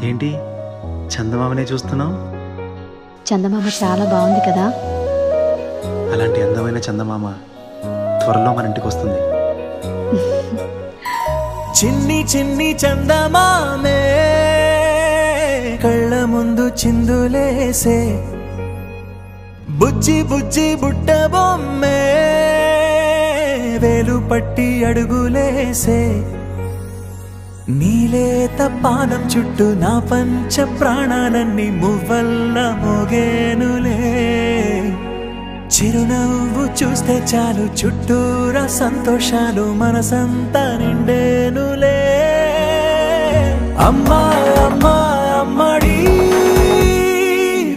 ఏంటి చందమామనే చూస్తున్నావు? చందమామ చాలా బాగుంది కదా. అలాంటి అందమైన చందమామ త్వరలో మన ఇంటికి వస్తుంది. చిన్ని చిన్ని చందమామే కళ్ళ ముందు చిందులేసే, బుజ్జి బుజ్జి బుట్ట బొమ్మే వేలు పట్టి అడుగులేసే, నీలేత పానం చుట్టూ నా పంచ ప్రాణాలన్నీ మువ్వల్ల మోగేనులే, చిరునవ్వు చూస్తే చాలు చుట్టూరా సంతోషాలు మనసంతా నిండేనులే. అమ్మా అమ్మా అమ్మడి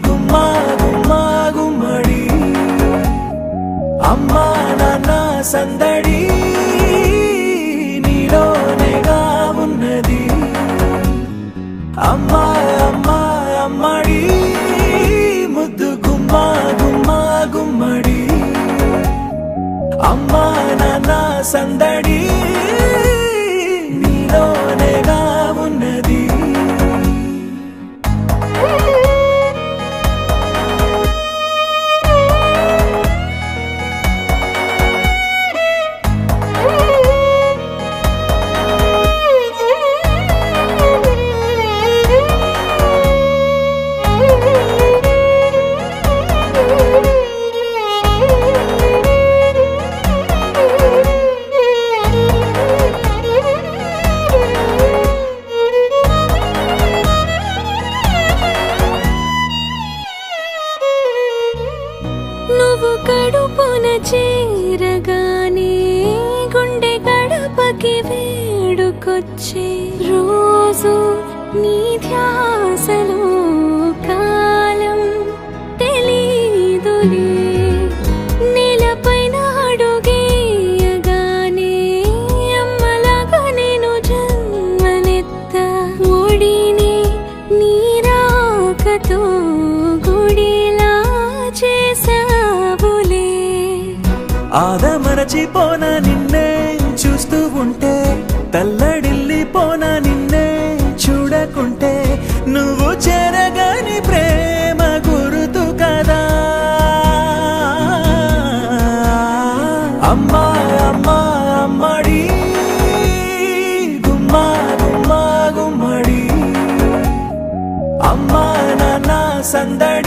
గుమ్మా గుమ్మా గుమ్మడి, అమ్మా నాన్న సందడి నీలోనేగా ఉన్నది. అమ్మా అమ్మా అమ్మడి ముద్దు గుమ్మా గుమ్మా గుమ్మడి, అమ్మా నాన్న సందడి నీలోనేగా ఉన్నది. నువ్వు కడుపున చేరగానే గుండె గడపకి వేడుకొచ్చే, రోజు నీ ధ్యాసలో కాలం తెలీదులే, నేలపైన అడుగేయగానే అమ్మలాగా నేను జన్మనెత్త, ఒడిని నీ రాకతో గుడిలా చేసావులే. ఆదమరచిపోనా నిన్నే చూస్తూ ఉంటే, తల్లడిల్లిపోనా నిన్నే చూడకుంటే, నువ్వు చెరగని ప్రేమ గురుతు కదా. అమ్మా అమ్మా అమ్మడి గుమ్మా గుమ్మా గుమ్మడి, అమ్మా నాన్న సందడి